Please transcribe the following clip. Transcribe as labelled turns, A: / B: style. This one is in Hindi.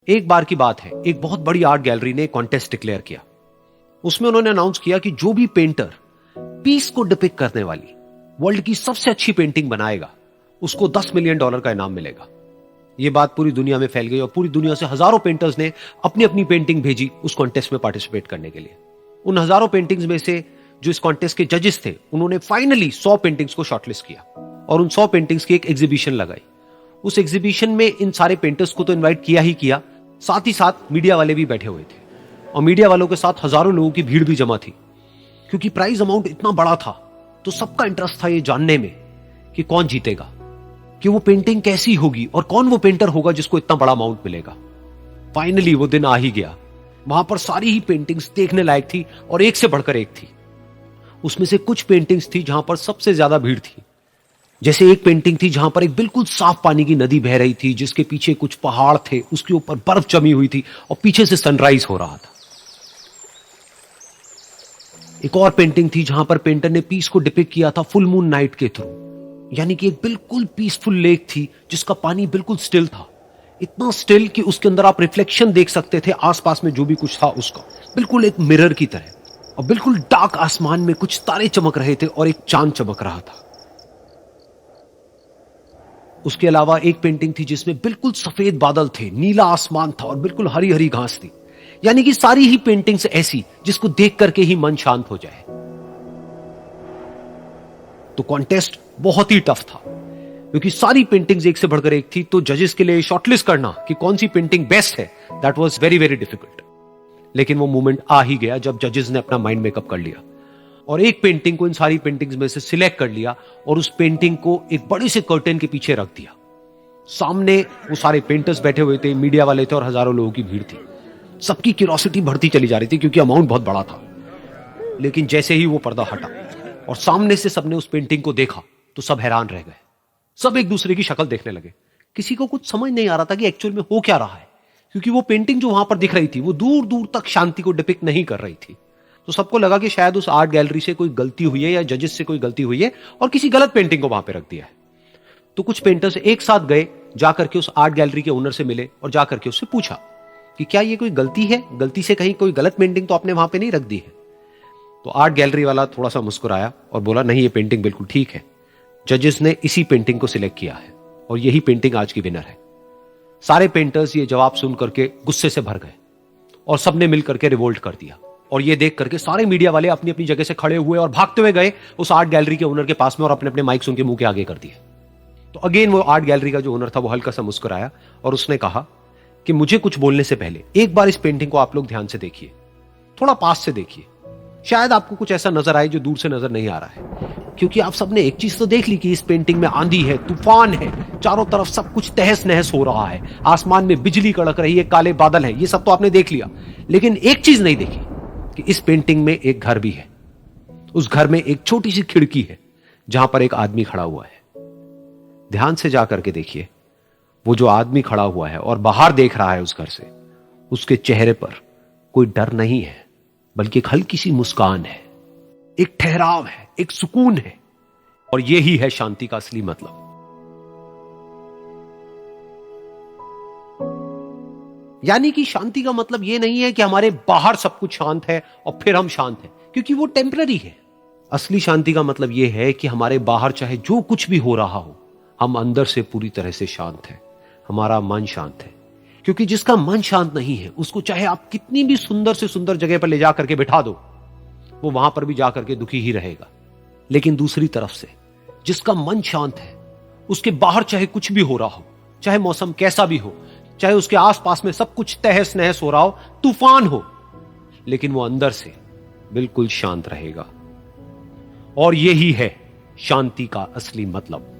A: एक बार की बात है, एक बहुत बड़ी आर्ट गैलरी ने कॉन्टेस्ट डिक्लेयर किया। उसमें उन्होंने अनाउंस किया कि जो भी पेंटर पीस को डिपिक्ट करने वाली वर्ल्ड की सबसे अच्छी पेंटिंग बनाएगा, उसको $10 मिलियन का इनाम मिलेगा। यह बात पूरी दुनिया में फैल गई और पूरी दुनिया से हजारों पेंटर्स ने अपनी अपनी पेंटिंग भेजी उस कॉन्टेस्ट में पार्टिसिपेट करने के लिए। उन हजारों पेंटिंग्स में से जो इस कॉन्टेस्ट के जजेस थे, उन्होंने फाइनली 100 पेंटिंग्स को शॉर्टलिस्ट किया और उन 100 पेंटिंग्स की एक एग्जीबिशन लगाई। उस एग्जीबिशन में इन सारे पेंटर्स को तो इनवाइट किया ही किया, साथ ही साथ मीडिया वाले भी बैठे हुए थे और मीडिया वालों के साथ हजारों लोगों की भीड़ भी जमा थी। क्योंकि प्राइज अमाउंट इतना बड़ा था तो सबका इंटरेस्ट था ये जानने में कि कौन जीतेगा, कि वो पेंटिंग कैसी होगी और कौन वो पेंटर होगा जिसको इतना बड़ा अमाउंट मिलेगा। फाइनली वो दिन आ ही गया। वहां पर सारी ही पेंटिंग्स देखने लायक थी और एक से बढ़कर एक थी। उसमें से कुछ पेंटिंग्स थी जहां पर सबसे ज्यादा भीड़ थी। जैसे एक पेंटिंग थी जहां पर एक बिल्कुल साफ पानी की नदी बह रही थी, जिसके पीछे कुछ पहाड़ थे, उसके ऊपर बर्फ जमी हुई थी और पीछे से सनराइज हो रहा था। एक और पेंटिंग थी जहां पर पेंटर ने पीस को डिपिक्ट किया था फुल मून नाइट के थ्रू, यानी कि एक बिल्कुल पीसफुल लेक थी जिसका पानी बिल्कुल स्टिल था, इतना स्टिल कि उसके अंदर आप रिफ्लेक्शन देख सकते थे आसपास में जो भी कुछ था उसका, बिल्कुल एक मिरर की तरह। और बिल्कुल डार्क आसमान में कुछ तारे चमक रहे थे और एक चांद चमक रहा था। उसके अलावा एक पेंटिंग थी जिसमें बिल्कुल सफेद बादल थे, नीला आसमान था और बिल्कुल हरी हरी घास थी। यानी कि सारी ही पेंटिंग्स ऐसी जिसको देख करके ही मन शांत हो जाए। तो कॉन्टेस्ट बहुत ही टफ था क्योंकि सारी पेंटिंग्स एक से बढ़कर एक थी। तो जजेस के लिए शॉर्टलिस्ट करना कि कौन सी पेंटिंग बेस्ट है, that was very very difficult. लेकिन वो मोमेंट आ ही गया जब जजेस ने अपना माइंड मेकअप कर लिया और एक पेंटिंग को इन सारी पेंटिंग्स में से सिलेक्ट कर लिया और उस पेंटिंग को एक बड़े से कर्टेन के पीछे रख दिया। सामने वो सारे पेंटर्स बैठे हुए थे, मीडिया वाले थे और हजारों लोगों की भीड़ थी। सबकी क्यूरियोसिटी बढ़ती चली जा रही थी क्योंकि अमाउंट बहुत बड़ा था। लेकिन जैसे ही वो पर्दा हटा और सामने से सबने उस पेंटिंग को देखा तो सब हैरान रह गए। सब एक दूसरे की शक्ल देखने लगे। किसी को कुछ समझ नहीं आ रहा था कि एक्चुअल में हो क्या रहा है, क्योंकि वो पेंटिंग जो वहां पर दिख रही थी वो दूर दूर तक शांति को डिपिक्ट नहीं कर रही थी। तो सबको लगा कि शायद उस आर्ट गैलरी से कोई गलती हुई है या जजेस से कोई गलती हुई है और किसी गलत पेंटिंग को वहां पे रख दिया है। तो कुछ पेंटर्स एक साथ गए, जाकर के उस आर्ट गैलरी के ओनर से मिले और जाकर के उससे पूछा कि क्या ये कोई गलती है, गलती से कहीं कोई गलत पेंटिंग तो आपने वहां पे नहीं रख दी है। तो आर्ट गैलरी वाला थोड़ा सा मुस्कुराया और बोला, नहीं ये पेंटिंग बिल्कुल ठीक है, जजेस ने इसी पेंटिंग को सिलेक्ट किया है और यही पेंटिंग आज की विनर है। सारे पेंटर्स ये जवाब सुन करके गुस्से से भर गए और सबने मिल करके रिवोल्ट कर दिया। और ये देख करके सारे मीडिया वाले अपनी अपनी जगह से खड़े हुए और भागते हुए गए उस आर्ट गैलरी के ओनर के पास में और अपने अपने माइक्स उनके मुंह के आगे कर दिए। तो अगेन वो आर्ट गैलरी का जो ओनर था वो हल्का सा मुस्कुराया और उसने कहा कि मुझे कुछ बोलने से पहले एक बार इस पेंटिंग को आप लोग ध्यान से देखिए, थोड़ा पास से देखिए, शायद आपको कुछ ऐसा नजर आए जो दूर से नजर नहीं आ रहा है। क्योंकि आप सबने एक चीज तो देख ली कि इस पेंटिंग में आंधी है, तूफान है, चारों तरफ सब कुछ तहस नहस हो रहा है, आसमान में बिजली कड़क रही है, काले बादल हैं, ये सब तो आपने देख लिया। लेकिन एक चीज नहीं देखी कि इस पेंटिंग में एक घर भी है। उस घर में एक छोटी सी खिड़की है जहां पर एक आदमी खड़ा हुआ है। ध्यान से जाकर के देखिए, वो जो आदमी खड़ा हुआ है और बाहर देख रहा है उस घर से, उसके चेहरे पर कोई डर नहीं है, बल्कि एक हल्की सी मुस्कान है, एक ठहराव है, एक सुकून है। और यही है शांति का असली मतलब। यानी कि शांति का मतलब यह नहीं है कि हमारे बाहर सब कुछ शांत है और फिर हम शांत हैं, क्योंकि वो टेम्पररी है। असली शांति का मतलब यह है कि हमारे बाहर चाहे जो कुछ भी हो रहा हो, हम अंदर से पूरी तरह से शांत हैं, हमारा मन शांत है। क्योंकि जिसका मन शांत नहीं है, उसको चाहे आप कितनी भी सुंदर से सुंदर जगह पर ले जाकर के बिठा दो, वो वहां पर भी जाकर के दुखी ही रहेगा। लेकिन दूसरी तरफ से जिसका मन शांत है, उसके बाहर चाहे कुछ भी हो रहा हो, चाहे मौसम कैसा भी हो, चाहे उसके आसपास में सब कुछ तहस नहस हो रहा हो, तूफान हो, लेकिन वो अंदर से बिल्कुल शांत रहेगा। और यही है शांति का असली मतलब।